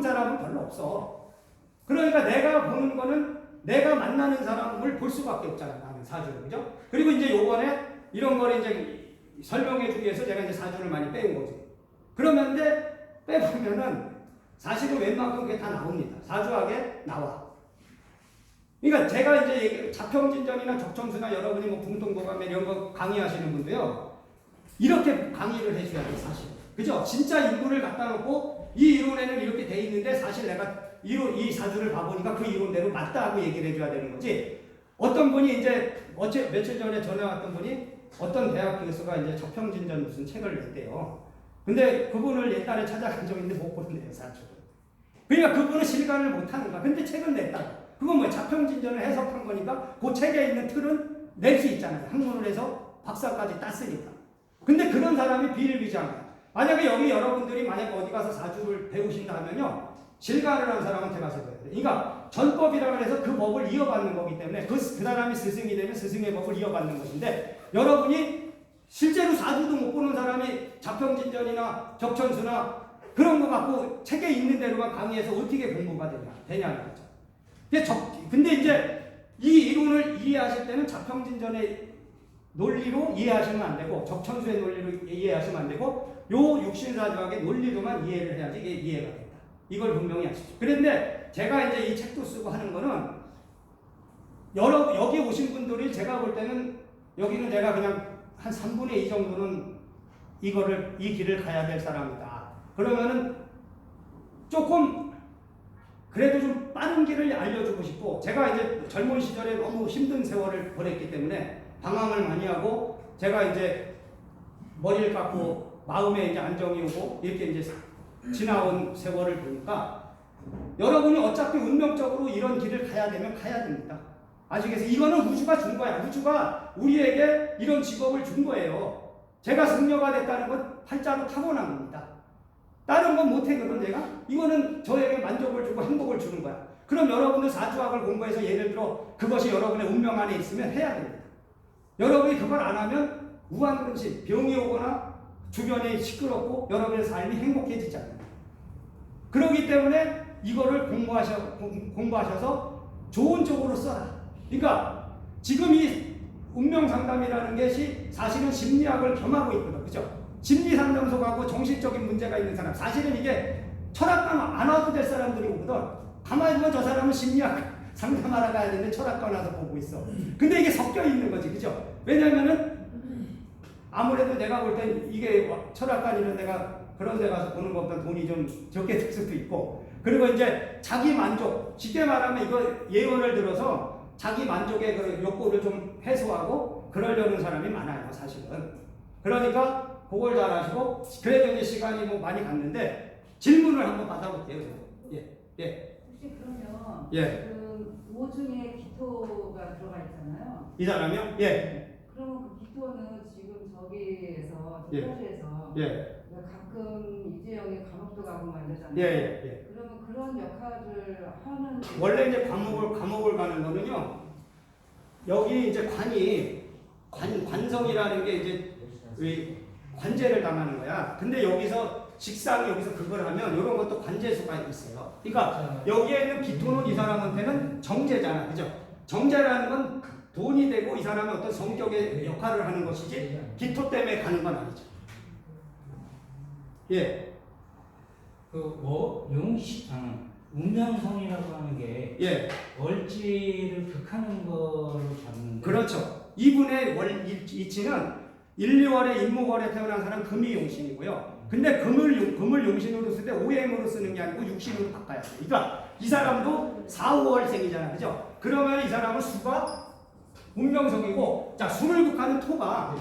사람은 별로 없어. 그러니까 내가 보는 거는 내가 만나는 사람을 볼 수밖에 없잖아. 나는 사주를. 그죠? 그리고 이제 요번에 이런 거를 이제 설명해 주기 위해서 제가 이제 사주를 많이 빼온 거지. 그러면 빼보면은 사실은 웬만큼 그게 다 나옵니다. 사주학에 나와. 그러니까 제가 이제 자평진전이나 적천수나 여러분이 뭐 궁통도감 이런 거 강의하시는 분도요. 이렇게 강의를 해줘야 돼, 사실. 그죠? 진짜 이론을 갖다 놓고 이 이론에는 이렇게 돼 있는데 사실 내가 이 사주를 봐보니까 그 이론대로 맞다 하고 얘기를 해줘야 되는 거지. 어떤 분이 이제 며칠 전에 전화 왔던 분이 어떤 대학 교수가 이제 저평진전 무슨 책을 냈대요. 근데 그분을 옛날에 찾아간 적 있는데 못 보는데요, 사주를. 그러니까 그분은 실감을 못 하는 거야. 근데 책을 냈다고. 그건 뭐 자평진전을 해석한 거니까 그 책에 있는 틀은 낼 수 있잖아요. 학문을 해서 박사까지 땄으니까. 근데 그런 사람이 비일비재한 만약에 여기 여러분들이 만약 어디 가서 사주를 배우신다 하면요. 실가를 한 사람한테 가서 배워야 돼. 그러니까 전법이라고 해서 그 법을 이어받는 거기 때문에 그 사람이 스승이 되면 스승의 법을 이어받는 것인데 여러분이 실제로 사주도 못 보는 사람이 자평진전이나 적천수나 그런 거 갖고 책에 있는 대로만 강의해서 어떻게 공부가 되냐는 거죠. 근데 이제 이 이론을 이해하실 때는 자평진전의 논리로 이해하시면 안 되고 적천수의 논리로 이해하시면 안 되고 요 육신사주학의 논리로만 이해를 해야지 이게 이해가 된다. 이걸 분명히 아시죠. 그런데 제가 이제 이 책도 쓰고 하는 거는 여기 오신 분들이 제가 볼 때는 여기는 제가 그냥 한 3분의 2 정도는 이 길을 가야 될 사람이다. 그러면은 조금 그래도 좀 빠른 길을 알려주고 싶고 제가 이제 젊은 시절에 너무 힘든 세월을 보냈기 때문에 방황을 많이 하고 제가 이제 머리를 깎고 마음에 이제 안정이 오고 이렇게 이제 지나온 세월을 보니까 여러분이 어차피 운명적으로 이런 길을 가야 되면 가야 됩니다. 아시겠어요? 이거는 우주가 준 거야. 우주가 우리에게 이런 직업을 준 거예요. 제가 승려가 됐다는 건 팔자로 타고난 겁니다. 다른 건 못했거든 내가. 이거는 저에게 만족을 주고 행복을 주는 거야. 그럼 여러분들 사주학을 공부해서 예를 들어 그것이 여러분의 운명 안에 있으면 해야 됩니다. 여러분이 그걸 안 하면 우한근심, 병이 오거나 주변이 시끄럽고 여러분의 삶이 행복해지지 않아요. 그렇기 때문에 이거를 공부하셔서 좋은 쪽으로 써라. 그러니까 지금 이 운명 상담이라는 것이 사실은 심리학을 겸하고 있거든. 그죠? 심리 상담소 가고 정신적인 문제가 있는 사람. 사실은 이게 철학관 안 와도 될 사람들이 오거든. 가만히 보면 저 사람은 심리학 상담하러 가야 되는데 철학관 와서 보고 있어. 근데 이게 섞여 있는 거지. 그죠? 왜냐면은 아무래도 내가 볼 땐 이게 철학관 이런 데가 그런 데 가서 보는 것보다 돈이 좀 적게 들 수도 있고. 그리고 이제 자기 만족. 쉽게 말하면 이거 예언을 들어서 자기 만족의 그 욕구를 좀 해소하고 그러려는 사람이 많아요. 사실은. 그러니까 그걸 잘 하시고 그래도 이제 시간이 뭐 많이 갔는데 질문을 한번 받아볼게요. 예. 혹시 그러면 예. 그 오중에 기토가 들어가 있잖아요. 이 사람이요? 예. 그러면 그 기토는 지금 저기에서 예. 서울에서 예. 가끔 이재영이 감옥도 가고 막 이러잖아요. 예. 그러면 그런 역할을 하는 원래 이제 감옥을 가는 거는요. 여기 이제 관성이라는 게 이제 관제를 당하는 거야. 근데 여기서 직상이 여기서 그걸 하면 이런 것도 관제수가 있어요. 그러니까 여기에 있는 기토는 이 사람한테는 정제잖아. 그죠? 정제라는 건 돈이 되고 이 사람의 어떤 성격의 역할을 하는 것이지 기토 때문에 가는 건 아니죠. 예. 운명성이라고 하는 게 예. 월지를 극하는 거로 잡는. 그렇죠. 이분의 이치는 1, 2월에 임목월에 태어난 사람 금이용신이고요. 근데 금을 용신으로 쓸 때 오행으로 쓰는 게 아니고 육신으로 바꿔야 돼요. 그러니까 이 사람도 4, 5월생이잖아요. 그죠? 그러면 이 사람은 수가 운명성이고, 자, 수를 극하는 토가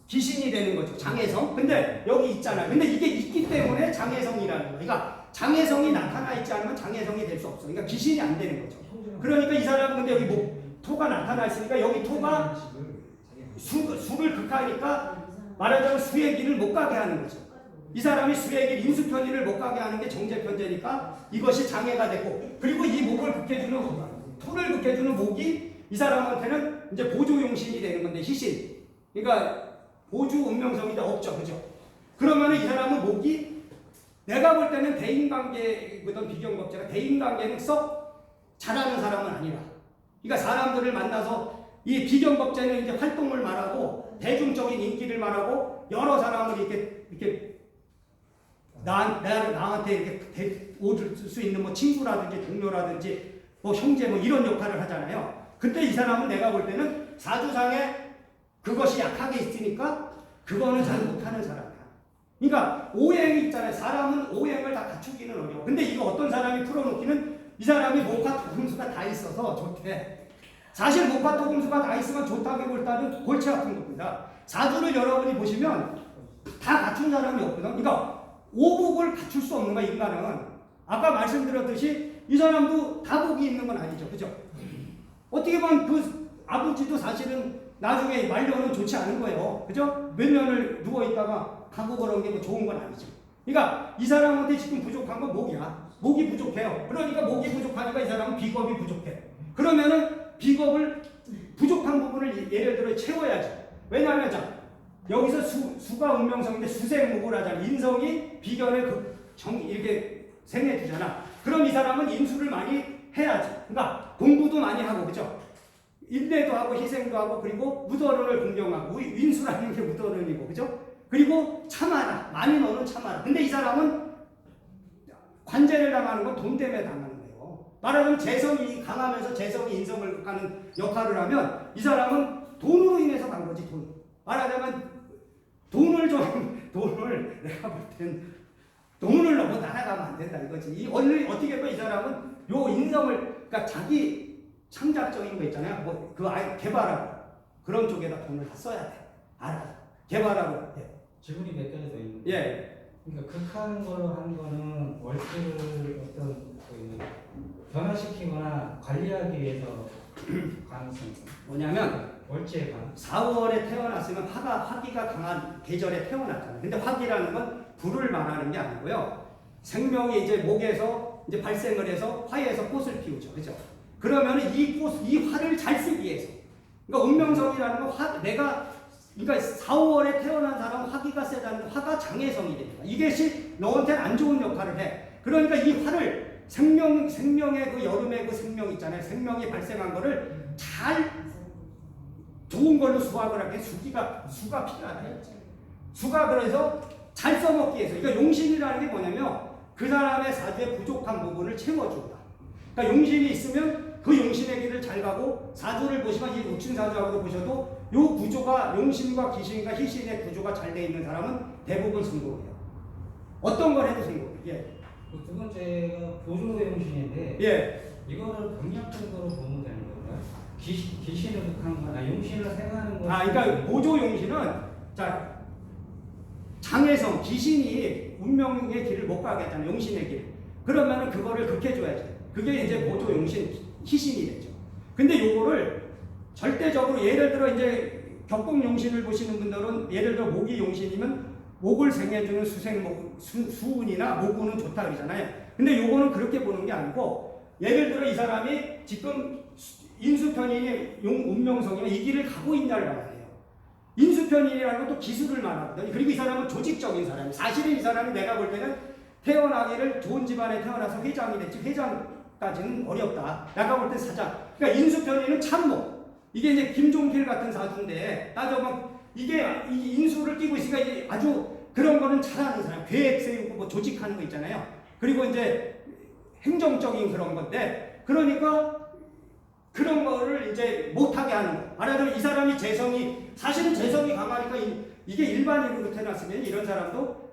기신이 되는 거죠. 장애성. 근데 여기 있잖아요. 근데 이게 있기 때문에 장애성이라는 거예요. 그러니까 장애성이 나타나 있지 않으면 장애성이 될 수 없어. 그러니까 기신이 안 되는 거죠. 그러니까 이 사람은 근데 여기 토가 나타나 있으니까 여기 토가 수를 극하니까 말하자면 수의 길을 못 가게 하는 거죠. 이 사람이 수의 길, 인수편의를 못 가게 하는 게 정제편제니까 이것이 장애가 되고, 그리고 이 목을 극해주는, 토를 극해주는 목이 이 사람한테는 이제 보조용신이 되는 건데, 희신. 그러니까 보조 운명성이 없죠. 그죠? 그러면 이 사람은 목이 내가 볼 때는 대인관계거든 비경법제가 대인관계는 썩 잘하는 사람은 아니라. 그러니까 사람들을 만나서 이 비경법제는 이제 활동을 말하고 대중적인 인기를 말하고 여러 사람을 이렇게 나한테 이렇게 오를 수 있는 뭐 친구라든지 동료라든지 뭐 형제 뭐 이런 역할을 하잖아요. 근데 이 사람은 내가 볼 때는 사주상에 그것이 약하게 있으니까 그거는 잘 못하는 사람이야. 그러니까 오행이 있잖아요. 사람은 오행을 다 갖추기는 어려워. 근데 이거 어떤 사람이 풀어놓기는 이 사람이 목화토금수가 다 있어서 좋대. 사실 목화토금수가 다 있으면 좋다기보다는 골치 아픈 겁니다. 사주를 여러분이 보시면 다 갖춘 사람이 없거든. 그러니까 오복을 갖출 수 없는 거야, 인간은. 아까 말씀드렸듯이 이 사람도 다복이 있는 건 아니죠. 그죠? 어떻게 보면 그 아버지도 사실은 나중에 말년은 좋지 않은 거예요. 그죠? 몇 년을 누워있다가 가고 그런 게 뭐 좋은 건 아니죠. 그러니까 이 사람한테 지금 부족한 건 목이야. 목이 부족해요. 그러니까 목이 부족하니까 이 사람은 비겁이 부족해. 그러면은 비겁을 부족한 부분을 예를 들어 채워야지. 왜냐하면 자 여기서 수가 운명성인데 수생목을 하잖아. 인성이 비견에 이렇게 생해주잖아. 그럼 이 사람은 인수를 많이 해야지. 그러니까 공부도 많이 하고, 그죠? 인내도 하고, 희생도 하고, 그리고 무도론을 공경하고, 인수라는 게 무도론이고, 그죠? 그리고 참아라. 많이 너는 참아라. 근데 이 사람은 관제를 당하는 건 돈 때문에 당하는 거예요. 말하자면 재성이 강하면서 재성이 인성을 극하는 역할을 하면 이 사람은 돈으로 인해서 간 거지, 돈. 말하자면 돈을 내가 볼 땐 돈을 너무 날아가면 안 된다 이거지. 어떻게 보면 이 사람은 요 인성을, 그러니까 자기 창작적인 거 있잖아요. 뭐 그 아이 개발하고 그런 쪽에다 돈을 다 써야 돼. 알아. 개발하고. 예. 지분이 몇 개나 더 있는. 예. 그러니까 극하는 걸로 하는 거는 월수를 어떤 변화시키거나 관리하기 위해서 가능성이 뭐냐면 월지에 관. 4월에 태어났으면 화기가 강한 계절에 태어났잖아요. 근데 화기라는 건 불을 말하는 게 아니고요. 생명이 이제 목에서 이제 발생을 해서 화에서 꽃을 피우죠. 그죠? 그러면 이 화를 잘 쓰기 위해서. 그러니까 운명성이라는 건 그러니까 4월에 태어난 사람은 화기가 세다는 건 화가 장애성이 됩니다. 이것이 너한테는 안 좋은 역할을 해. 그러니까 이 화를 생명의 그 여름의 그 생명 있잖아요. 생명이 발생한 거를 잘 좋은 걸로 수확을 하게 수가 필요하다. 수가 그래서 잘 써먹기 위해서. 그러니까 용신이라는 게 뭐냐면 그 사람의 사주의 부족한 부분을 채워준다. 그러니까 용신이 있으면 그 용신의 길을 잘 가고 사주를 보시면 이 uk신사주하고도 보셔도 요 구조가 용신과 귀신과 희신의 구조가 잘 돼 있는 사람은 대부분 승복이에요. 어떤 걸 해도 승복이에요. 예. 두 번째가 보조용신인데 예. 이거를 병력적으로 보면 되는 건가요? 귀신을 극하는 거나 용신을 생각하는 거. 그러니까 보조 용신은 자 장애성 귀신이 운명의 길을 못 가게 했잖아요. 용신의 길. 그러면은 그거를 극해줘야지. 그게 이제 보조 용신 희신이 되죠. 근데 요거를 절대적으로 예를 들어 이제 격공 용신을 보시는 분들은 예를 들어 목이 용신이면 목을 생해주는 수생목, 수운이나 모구는 좋다 그러잖아요. 근데 요거는 그렇게 보는 게 아니고 예를 들어 이 사람이 지금 인수편인이 운명성이면 이 길을 가고 있냐를 봐야 돼요. 인수편인이라는 것도 기술을 말하거든요. 그리고 이 사람은 조직적인 사람이에요. 사실은 이 사람이 내가 볼 때는 태어나기를 좋은 집안에 태어나서 회장이 됐지 회장까지는 어렵다. 내가 볼 때 사장. 그러니까 인수편인은 참모. 이게 이제 김종필 같은 사주인데 따져보면 이게 이 인수를 띄고 있으니까 이게 아주 그런 거는 잘하는 사람. 계획 세우고 뭐 조직하는 거 있잖아요. 그리고 이제 행정적인 그런 건데 그러니까 그런 거를 이제 못하게 하는 거. 말하자면 이 사람이 사실은 재성이 강하니까 이게 일반인으로 태어났으면 이런 사람도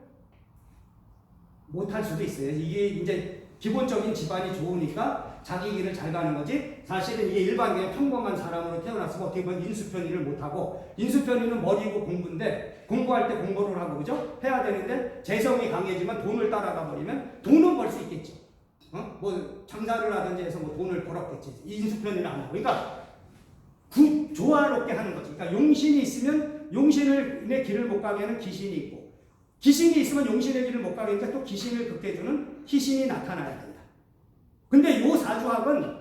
못할 수도 있어요. 이게 이제 기본적인 집안이 좋으니까 자기 길을 잘 가는 거지. 사실은 이게 일반 그냥 평범한 사람으로 태어났으면 어떻게 보면 인수편의를 못하고 인수편의는 머리고 공부인데 공부할 때 공부를 하고 그죠? 해야 되는데 재성이 강해지면 돈을 따라가 버리면 돈은 벌 수 있겠지. 뭐 장사를 하든지 해서 뭐 돈을 벌었겠지. 인수편의는 안 하고. 그러니까 조화롭게 하는 거지. 그러니까 용신이 있으면 용신의 길을 못 가게 하는 귀신이 있고 귀신이 있으면 용신의 길을 못 가게 하니까 또 귀신을 극해주는 희신이 나타나야 된다. 근데 요 사주학은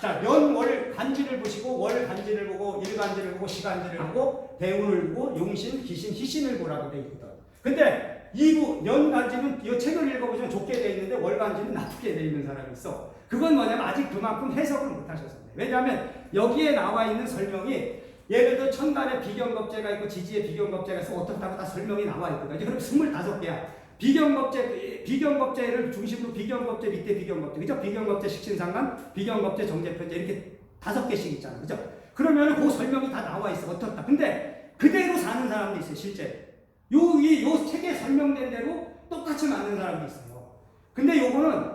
자, 연, 간지를 보시고 월 간지를 보고 일 간지를 보고 시 간지를 보고 대운을 보고 용신, 귀신, 희신을 보라고 돼 있거든. 근데 이부 연간지는 이 책을 읽어보시면 좋게 돼 있는데 월간지는 나쁘게 돼 있는 사람이 있어. 그건 뭐냐면 아직 그만큼 해석을 못 하셨습니다. 왜냐하면 여기에 나와 있는 설명이 예를 들어 천간에 비경겁제가 있고 지지에 비경겁제가 있어 어떻다고 다 설명이 나와 있거든요. 그럼 25개야. 비경겁제를 중심으로 비경겁제 밑에 비경겁제, 그죠? 비경겁제 식신상관, 비경겁제 정제편제 이렇게 5개씩 있잖아, 그죠? 그러면 그 설명이 다 나와 있어 어떻다. 근데 그대로 사는 사람도 있어요, 실제. 요 책에 설명된 대로 똑같이 맞는 사람도 있어요. 근데 요거는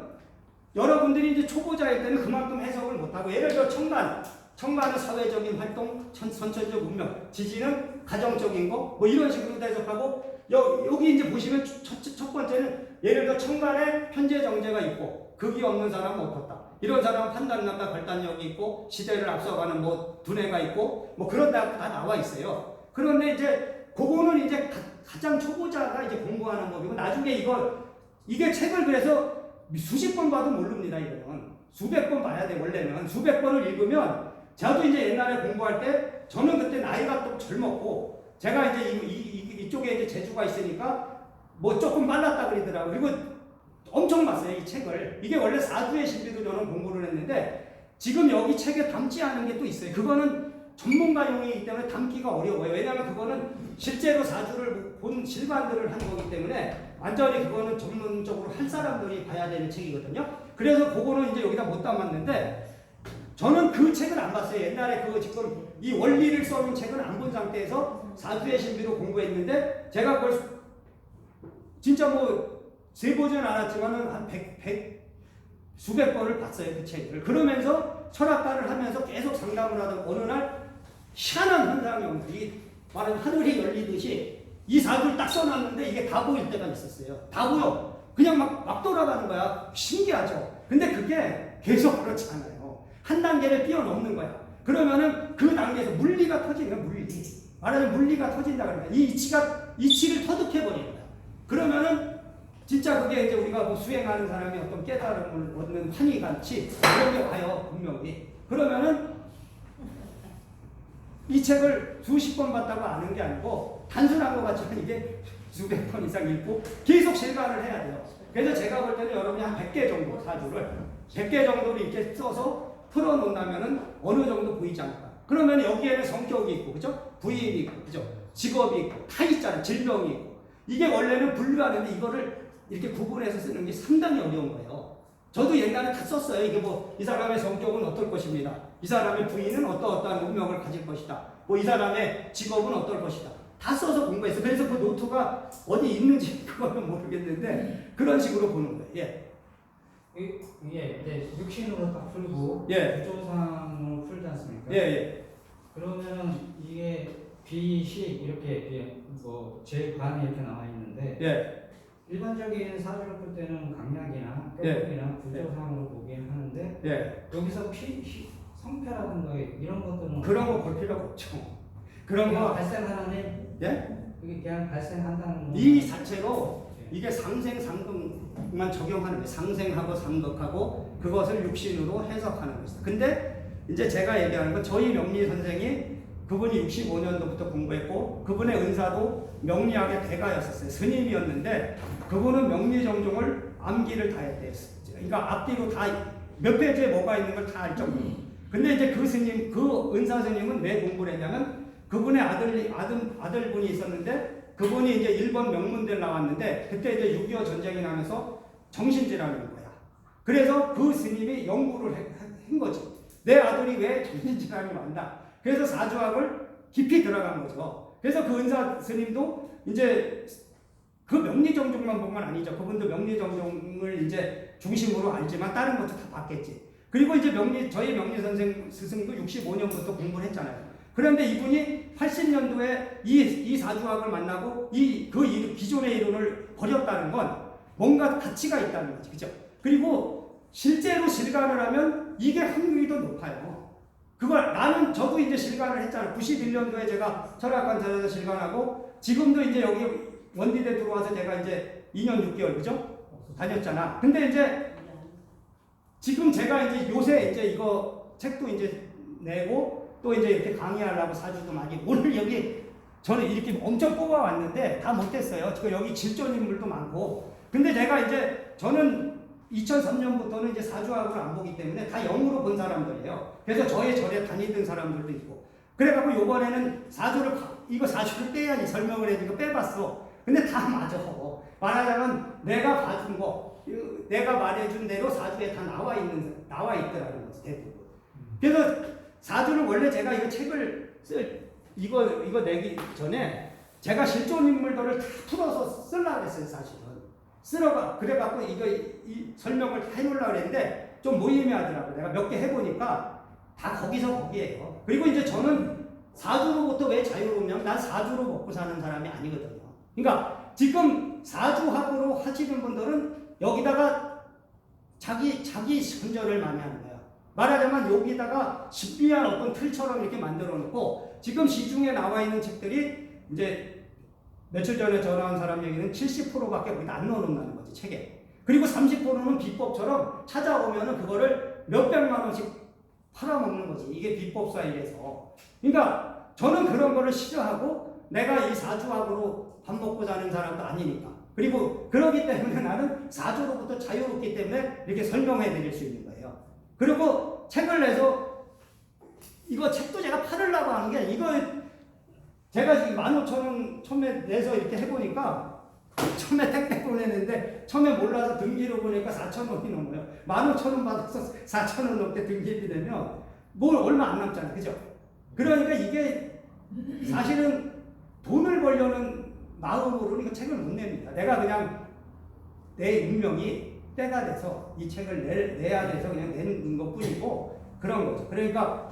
여러분들이 이제 초보자일 때는 그만큼 해석을 못하고, 예를 들어 청간은 사회적인 활동, 선천적 운명, 지지는 가정적인 거, 뭐 이런 식으로 해석하고, 여기 이제 보시면 첫 번째는 예를 들어 청간에 편재 정제가 있고 극이 없는 사람은 어떻다. 이런 사람은 판단력과 결단력이 있고 시대를 앞서가는 뭐 두뇌가 있고 뭐 그런 다 나와 있어요. 그런데 이제 그거는 이제 가장 초보자가 이제 공부하는 법이고, 나중에 이게 책을 그래서 수십 번 봐도 모릅니다. 이거는 수백 번 봐야 돼. 원래는 수백 번을 읽으면, 저도 이제 옛날에 공부할 때 저는 그때 나이가 좀 젊었고 제가 이제 이쪽에 이제 재주가 있으니까 뭐 조금 빨랐다 그러더라고요. 그리고 엄청 봤어요, 이 책을. 이게 원래 사주의 신비도 저는 공부를 했는데 지금 여기 책에 담지 않은 게 또 있어요. 그거는 전문가용이기 때문에 담기가 어려워요. 왜냐하면 그거는 실제로 사주를 본 실관들을 한 거기 때문에 완전히 그거는 전문적으로 한 사람들이 봐야 되는 책이거든요. 그래서 그거는 이제 여기다 못 담았는데, 저는 그 책을 안 봤어요. 옛날에 그 지금 이 원리를 써놓은 책은 안 본 상태에서 사주의 신비로 공부했는데, 제가 그걸 진짜 뭐 세보진 않았지만은 한 수백 번을 봤어요, 그 책을. 그러면서 철학가를 하면서 계속 상담을 하던 어느 날 희한한 현상이 온 거예요. 말하면 하늘이 열리듯이 이 사주를 딱 써놨는데 이게 다 보일 때가 있었어요. 다 보여. 그냥 막 돌아가는 거야. 신기하죠. 근데 그게 계속 그렇지 않아요. 한 단계를 뛰어넘는 거야. 그러면은 그 단계에서 물리가 터지는 거야, 물리. 말하자면 물리가 터진다 그러니까 이 이치를 터득해버리는 거야. 그러면은 진짜 그게 이제 우리가 뭐 수행하는 사람이 어떤 깨달음을 얻는 환희같이 이런 게 와요, 분명히. 그러면은 이 책을 수십 번 봤다고 아는 게 아니고 단순한 것 같지만 이게 수백 번 이상 읽고 계속 실감을 해야 돼요. 그래서 제가 볼 때는 여러분이 한 100개 정도 사주를 100개 정도를 이렇게 써서 풀어놓는다면은 어느 정도 보이지 않을까. 그러면 여기에는 성격이 있고, 그죠? 부인이 있고, 그죠? 직업이 있고, 다 있잖아요. 질병이 있고. 이게 원래는 분류하는데 이거를 이렇게 구분해서 쓰는 게 상당히 어려운 거예요. 저도 옛날에 다 썼어요. 이게 뭐 이 사람의 성격은 어떨 것입니다. 이 사람의 부인은 어떠한 운명을 가질 것이다. 뭐 이 사람의 직업은 어떨 것이다. 다 써서 공부했어요. 그래서 그 노트가 어디 있는지 그거는 모르겠는데 그런 식으로 보는 거예요. 예. 이게 이제 육신으로 딱 풀고 예. 구조상으로 풀지 않습니까? 예, 예. 그러면은 이게 비식 이렇게 뭐 제관이 이렇게 나와 있는데 예. 일반적인 사주를 풀 때는 강약이나 예. 뼈이나 구조상으로 보긴 하는데 예. 여기서 성패라든가 이런 것들은 그런 거 볼 필요가 없죠. 그런 거 발생하는 예? 그게 그냥 발생한다는 이 자체로 이게 상생상극만 적용하는 거예요. 상생하고 상극하고 그것을 육신으로 해석하는 것이다. 근데 이제 제가 얘기하는 건 저희 명리 선생이 그분이 65년도부터 공부했고 그분의 은사도 명리학의 대가였었어요. 스님이었는데 그분은 명리정종을 암기를 다 했대요. 그러니까 앞뒤로 다 몇 페이지에 뭐가 있는 걸 다 알 정도로. 근데 이제 그 스님, 그 은사 스님은 왜 공부를 했냐면 그분의 아들분이 있었는데 그분이 이제 일본 명문대를 나왔는데 그때 이제 6.25 전쟁이 나면서 정신질환인 거야. 그래서 그 스님이 연구를 한 거지. 내 아들이 왜 정신질환이 왔나. 그래서 사주학을 깊이 들어간 거죠. 그래서 그 은사 스님도 이제 그 명리정종만 본 건 아니죠. 그분도 명리정종을 이제 중심으로 알지만 다른 것도 다 봤겠지. 그리고 이제 저희 명리 선생 스승도 65년부터 공부를 했잖아요. 그런데 이분이 80년도에 이 사주학을 만나고 그 기존의 이론을 버렸다는 건 뭔가 가치가 있다는 거지. 그죠? 그리고 실제로 실감을 하면 이게 확률이 더 높아요. 저도 이제 실감을 했잖아요. 91년도에 제가 철학관찰에서 실감하고 지금도 이제 여기 원디대 들어와서 제가 이제 2년 6개월, 그죠? 다녔잖아. 근데 이제 지금 제가 이제 요새 이제 이거 책도 이제 내고 또 이제 이렇게 강의하려고 사주도 많이 오늘 여기 저는 이렇게 엄청 뽑아왔는데 다 못했어요. 지금 여기 질전 인물도 많고. 근데 제가 이제 저는 2003년부터는 이제 사주학을 안 보기 때문에 다 영으로 본 사람들이에요. 그래서 저의 절에 다니던 사람들도 있고. 그래갖고 요번에는 이거 사주를 빼야지 설명을 해주고 빼봤어. 근데 다 맞아. 말하자면 내가 봐준 거, 내가 말해준 대로 사주에 다 나와 있더라는 거지, 대부분. 그래서 사주를 원래 제가 이거 책을 이거 내기 전에 제가 실존 인물들을 다 풀어서 쓰려고 했어요, 사실은. 그래갖고 이 설명을 다 해놓으려고 했는데 좀 무의미하더라고요. 내가 몇 개 해보니까 다 거기에요. 그리고 이제 저는 사주로부터 왜 자유롭냐면 난 사주로 먹고 사는 사람이 아니거든요. 그러니까 지금 사주학으로 하시는 분들은 여기다가 자기 선전을 많이 하는 거예요. 말하자면 여기다가 신비한 어떤 틀처럼 이렇게 만들어 놓고 지금 시중에 나와 있는 책들이 이제 며칠 전에 전화한 사람 얘기는 70%밖에 거기다 안 넣어놓는다는 거지, 책에. 그리고 30%는 비법처럼 찾아오면은 그거를 몇백만 원씩 팔아먹는 거지. 이게 비법사 이래서. 그러니까 저는 그런 거를 싫어하고 내가 이 사주학으로 밥 먹고 사는 사람도 아니니까. 그리고 그러기 때문에 나는 사주로부터 자유롭기 때문에 이렇게 설명해 드릴 수 있는 거예요. 그리고 책을 내서 이거 책도 제가 팔으려고 하는 게 이거 제가 지금 15,000원 처음에 내서 이렇게 해보니까 처음에 택배 보내는데 처음에 몰라서 등기로 보니까 4,000원이 넘어요. 15,000원 받아서 4,000원 넘게 등기비 내면 뭘 얼마 안 남잖아요. 그죠? 그러니까 이게 사실은 돈을 벌려는 마음으로는 이거 책을 못 냅니다. 내가 그냥 내 운명이 때가 돼서 이 책을 내야 돼서 그냥 내는 것 뿐이고 그런 거죠. 그러니까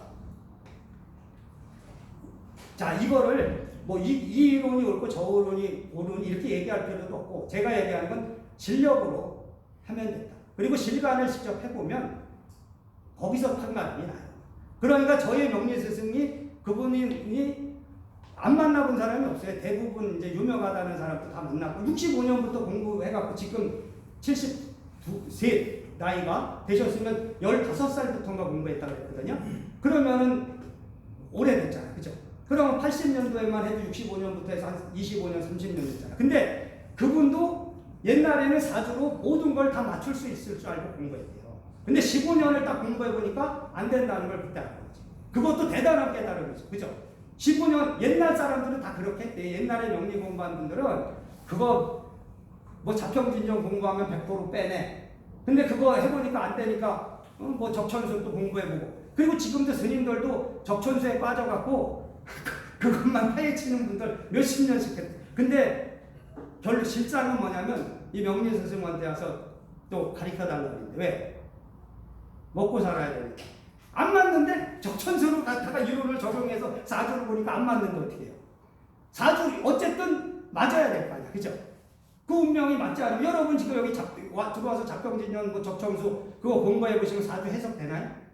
자, 이거를 뭐 이 이론이 옳고 저 이론이 옳으니 이렇게 얘기할 필요도 없고 제가 얘기하는 건 진력으로 하면 된다. 그리고 실간을 직접 해보면 거기서 판가름이 나요. 그러니까 저의 명리 스승이 그분이 안 만나본 사람이 없어요. 대부분 이제 유명하다는 사람도 다 만났고 65년부터 공부해갖고 지금 73 나이가 되셨으면 15살부터인가 공부했다고 했거든요. 그러면은 오래됐잖아요. 그죠? 그러면 80년도에만 해도 65년부터 해서 한 25년, 30년 됐잖아요. 근데 그분도 옛날에는 사주로 모든 걸 다 맞출 수 있을 줄 알고 공부했대요. 근데 15년을 딱 공부해보니까 안 된다는 걸 그때 알고 있지. 그것도 대단한 깨달음이죠. 그죠? 15년, 옛날 사람들은 다 그렇게 했대. 옛날에 명리 공부한 분들은 그거 뭐 자평진정 공부하면 100% 빼내. 근데 그거 해보니까 안 되니까 뭐 적천수도 공부해보고. 그리고 지금도 스님들도 적천수에 빠져갖고 그것만 파헤치는 분들 몇십 년씩 했대. 근데 결국 실상은 뭐냐면 이 명리 스승한테 와서 또 가르쳐달라고 했는데 왜? 먹고 살아야 되니까. 안 맞는데 적천수로 갖다가 이론을 적용해서 사주를 보니까 안 맞는데 어떻게 해요? 사주 어쨌든 맞아야 될 거 아니야. 그죠? 그 운명이 맞지 않으면 여러분 지금 여기 들어와서 잡병진년 뭐 적천수 그거 공부해 보시면 사주 해석되나요?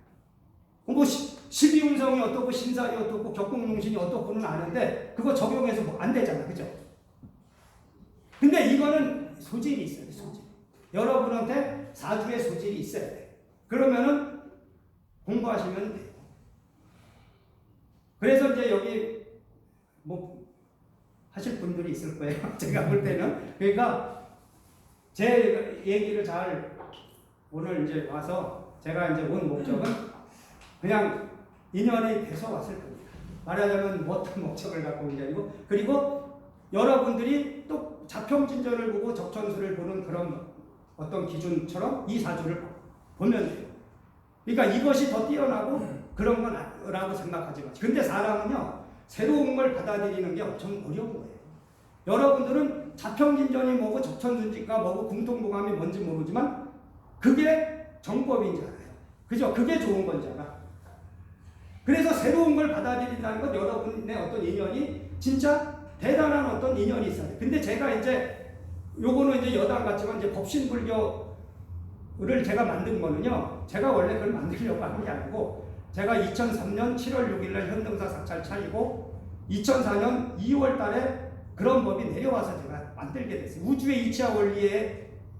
뭐 12운성이 어떻고 신살이 어떻고 격국농신이 어떻고는 아는데 그거 적용해서 뭐 안 되잖아. 그죠? 근데 이거는 소질이 있어요. 소질. 여러분한테 사주의 소질이 있어야 돼. 그러면은 공부하시면 돼요. 그래서 이제 여기 뭐 하실 분들이 있을 거예요. 제가 볼 때는. 그러니까 제 얘기를 잘 오늘 이제 와서 제가 이제 온 목적은 그냥 인연이 돼서 왔을 겁니다. 말하자면 어떤 목적을 갖고 온 게 아니고 그리고 여러분들이 또 자평진전을 보고 적천수를 보는 그런 어떤 기준처럼 이 사주를 보면 돼요. 그러니까 이것이 더 뛰어나고 그런 거라고 생각하지 마세요. 근데 사람은요, 새로운 걸 받아들이는 게 엄청 어려운 거예요. 여러분들은 자평진전이 뭐고 적천순지가 뭐고 궁통공함이 뭔지 모르지만 그게 정법인 줄 알아요. 그죠? 그게 좋은 건지 알아. 그래서 새로운 걸 받아들인다는 건 여러분의 어떤 인연이 진짜 대단한 어떤 인연이 있어요. 근데 제가 이제 요거는 이제 여당 같지만 이제 법신불교를 제가 만든 거는요. 제가 원래 그걸 만들려고 하는 게 아니고 제가 2003년 7월 6일날 현등사 사찰 차리고 2004년 2월 달에 그런 법이 내려와서 제가 만들게 됐어요. 우주의 이치와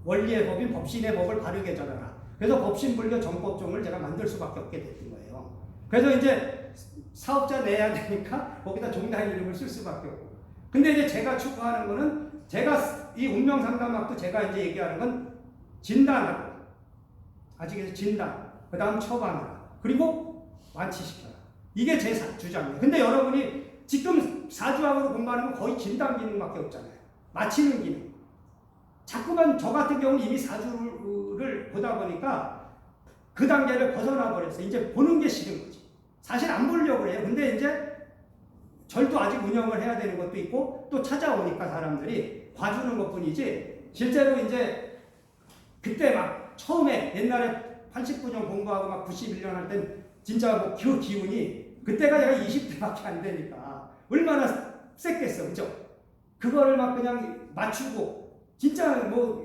원리의 법인 법신의 법을 바르게 전하라. 그래서 법신불교 정법종을 제가 만들 수밖에 없게 됐던 거예요. 그래서 이제 사업자 내야 되니까 거기다 종단 이름을 쓸 수밖에 없고. 근데 이제 제가 추구하는 거는 제가 이 운명 상담학도 제가 이제 얘기하는 건 진단하고 아직에서 진단, 그 다음 처방하라, 그리고 완치시켜라. 이게 제 주장이에요. 근데 여러분이 지금 사주학으로 공부하는 건 거의 진단 기능밖에 없잖아요. 맞히는 기능. 자꾸만 저 같은 경우는 이미 사주를 보다 보니까 그 단계를 벗어나 버렸어요. 이제 보는 게 싫은 거지. 사실 안 보려고 해요. 근데 이제 절도 아직 운영을 해야 되는 것도 있고 또 찾아오니까 사람들이 봐주는 것 뿐이지 실제로 이제 그때 막 처음에 옛날에 89년 공부하고 막 91년 할 땐 진짜 뭐 그 기운이 그때가 제가 20대밖에 안 되니까 얼마나 셌겠어. 그죠? 그거를 막 그냥 맞추고 진짜 뭐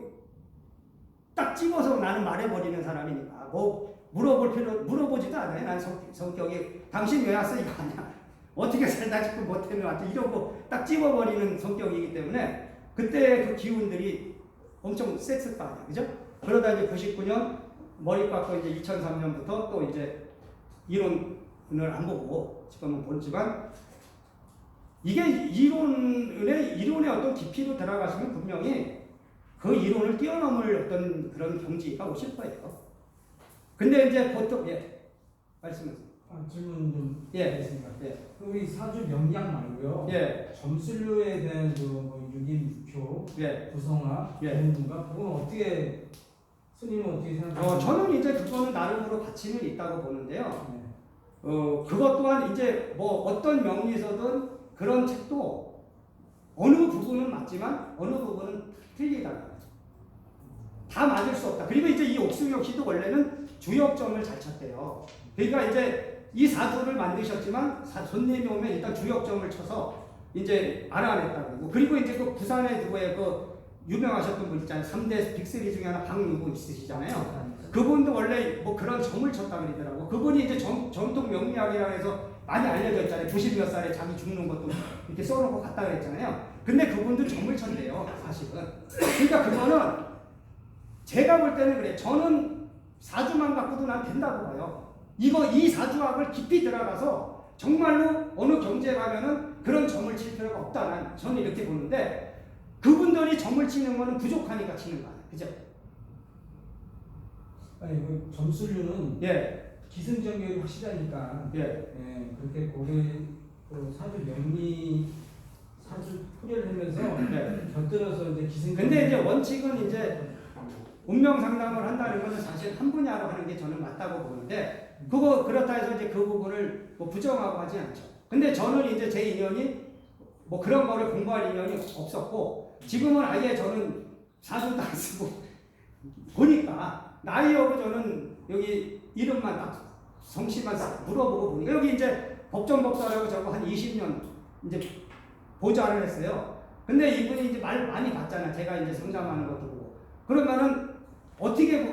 딱 집어서 나는 말해버리는 사람이니까 뭐 물어보지도 않아요. 난 성격이 당신 왜 왔어? 이거 아니야. 어떻게 살다 싶고 못했는 것 같아. 이러고 딱 집어버리는 성격이기 때문에 그때 그 기운들이 엄청 셌을 거 아니야. 그죠? 그러다 이제 99년 머리 깎고 이제 2003년부터 또 이제 이론을 안 보고 지금은 본지만 이게 이론의 어떤 깊이로 들어가시면 분명히 그 이론을 뛰어넘을 어떤 그런 경지가 오실 거예요. 근데 이제 보통 말씀하세요. 질문 좀 예. 하겠습니다. 예. 우리 사주 명량 말고요. 예. 점술류에 대한 그뭐 유기표, 예. 구성화, 예. 공부가 그건 어떻게 스님은 어떻게 생각하세요? 저는 이제 그거는 나름으로 가치는 있다고 보는데요. 네. 그것 또한 이제 뭐 어떤 명리서든 그런 책도 어느 부분은 맞지만 어느 부분은 틀리다. 다 맞을 수 없다. 그리고 이제 이 옥승혁 씨도 원래는 주역점을 잘 쳤대요. 그러니까 이제 이 사주를 만드셨지만 손님이 오면 일단 주역점을 쳐서 이제 알아냈다고. 그리고 이제 그 부산에 누구의 그 유명하셨던 분 있잖아요. 3대 빅3 중에 하나 박누구 있으시잖아요. 그분도 원래 뭐 그런 점을 쳤다 그러더라고. 그분이 이제 전통 명리학이라 해서 많이 알려져 있잖아요. 90몇 살에 자기 죽는 것도 이렇게 써놓고 갔다 그랬잖아요. 근데 그분도 점을 쳤대요. 사실은. 그러니까 그거는 제가 볼 때는 그래. 저는 사주만 갖고도 난 된다고 봐요. 이 사주학을 깊이 들어가서 정말로 어느 경제에 가면은 그런 점을 칠 필요가 없다. 저는 이렇게 보는데 그분들이 점을 치는 거는 부족하니까 치는 거 아니에요. 그죠? 아니 그 점술류는 예. 기승전결이 확실하니까 예. 그렇게 고개 그 사주 명리 사주 풀이를 하면서 곁들여서 이제 기승전결. 근데 이제 원칙은 이제 운명 상담을 한다는 것은 사실 한 분야로 하는 게 저는 맞다고 보는데 그렇다 해서 이제 그 부분을 뭐 부정하고 하지 않죠. 근데 저는 이제 제 인연이 뭐 그런 거를 공부할 인연이 없었고 지금은 아예 저는 사주도 안 쓰고 보니까 나이하고 저는 여기 이름만 딱 성씨만 싹 물어보고 보니까 여기 이제 법정법사라고 저거 한 20년 이제 보좌를 했어요. 근데 이분이 이제 말 많이 봤잖아요. 제가 이제 상담하는 것도 보고. 그러면은 어떻게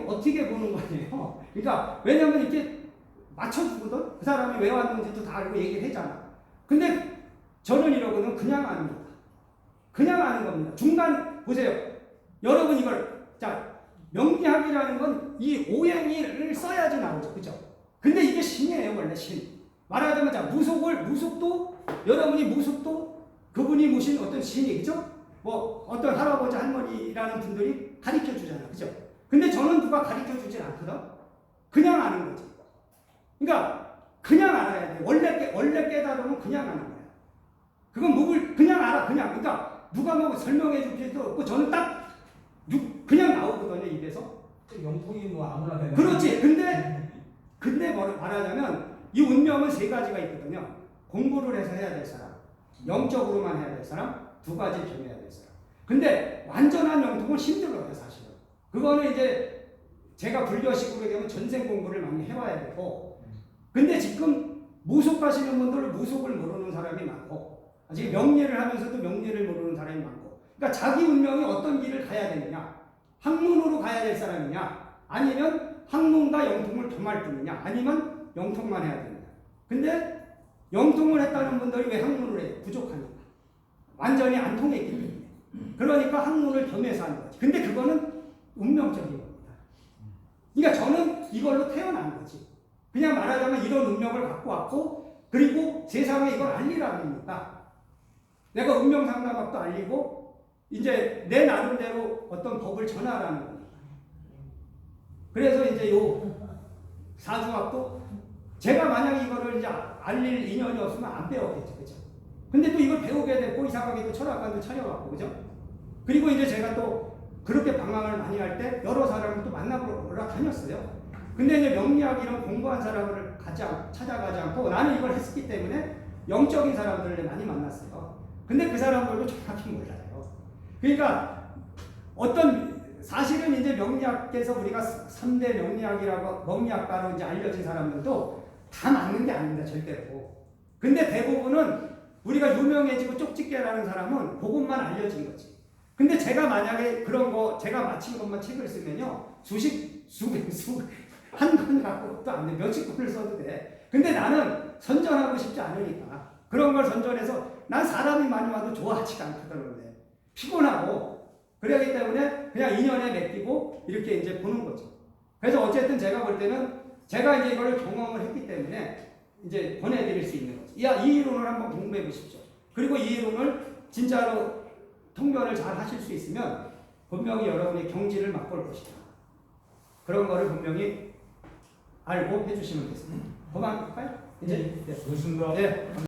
보는 거예요? 그러니까 왜냐면 이렇게 맞춰주거든. 그 사람이 왜 왔는지도 다 알고 얘기를 했잖아. 근데 저는 이러고는 그냥 아는 거다. 그냥 아는 겁니다. 중간 보세요. 여러분 이걸 명리학이라는 건 이 오행을 써야지 나오죠. 그죠? 근데 이게 신이에요. 원래 신. 말하자면 무속도 여러분이 무속도 그분이 모신 어떤 신이죠? 뭐 어떤 할아버지 할머니라는 분들이 가르쳐 주잖아요. 그죠? 근데 저는 누가 가르쳐 주진 않거든. 그냥 아는 거지. 그러니까 그냥 알아야 돼. 원래 깨달으면 그냥 아는 거야. 그건 그냥 알아. 그러니까 누가 뭐 설명해 줄 필요도 없고 저는 딱 그냥 나오거든요. 입에서. 영통이 뭐 아무나 되는. 그렇지. 근데 말하자면 이 운명은 세 가지가 있거든요. 공부를 해서 해야 될 사람, 영적으로만 해야 될 사람, 두 가지 겸해야 될 사람. 근데 완전한 영통은 힘들어요, 사실은. 그거는 이제 제가 불교식으로 얘기하면 전생 공부를 많이 해와야 되고, 근데 지금 무속 가시는 분들은 무속을 모르는 사람이 많고, 아직 명리를 하면서도 명리를 모르는 사람이 많고, 그러니까 자기 운명이 어떤 길을 가야 되느냐, 학문으로 가야 될 사람이냐, 아니면 학문과 영통을 겸할 뿐이냐, 아니면 영통만 해야 되느냐. 근데 영통을 했다는 분들이 왜 학문을 해요? 부족하니까. 완전히 안 통했기 때문에. 그러니까 학문을 겸해서 하는 거지. 근데 그거는 운명적인 겁니다. 그러니까 저는 이걸로 태어난 거지. 그냥 말하자면 이런 운명을 갖고 왔고 그리고 세상에 이걸 알리라는 겁니다. 내가 운명 상담학도 알리고 이제 내 나름대로 어떤 법을 전하라는 겁니다. 그래서 이제 요 사주학도 제가 만약 이거를 이제 알릴 인연이 없으면 안 배웠겠죠. 그죠? 근데 또 이걸 배우게 됐고 이상하게 또 철학관도 차려왔고 그죠? 그리고 이제 제가 또 그렇게 방황을 많이 할 때 여러 사람을 또 만나보러 다녔어요. 근데 이제 명리학 이런 공부한 사람을 찾아가지 않고 나는 이걸 했기 때문에 영적인 사람들을 많이 만났어요. 근데 그 사람들도 정확히 몰라요. 그러니까 어떤 사실은 이제 명리학에서 우리가 3대 명리학이라고 명리학가로 이제 알려진 사람들도 다 맞는 게 아닙니다. 절대로. 근데 대부분은 우리가 유명해지고 쪽집게라는 사람은 그것만 알려진 거지. 근데 제가 만약에 그런 거 제가 마친 것만 책을 쓰면요. 한 권 갖고 또 안 돼. 몇십 권을 써도 돼. 근데 나는 선전하고 싶지 않으니까 그런 걸 선전해서 난 사람이 많이 와도 좋아하지가 않거든요. 피곤하고 그러기 때문에 그냥 인연에 맡기고 이렇게 이제 보는 거죠. 그래서 어쨌든 제가 볼 때는 제가 이제 이걸 경험을 했기 때문에 이제 보내드릴 수 있는 거죠. 이 이론을 한번 공부해 보십시오. 그리고 이 이론을 진짜로 통변을 잘 하실 수 있으면 분명히 여러분의 경지를 맛볼 것이다. 그런 거를 분명히 알고 해주시면 되겠습니다. 그만할까요? 이제 좋습니다. 네.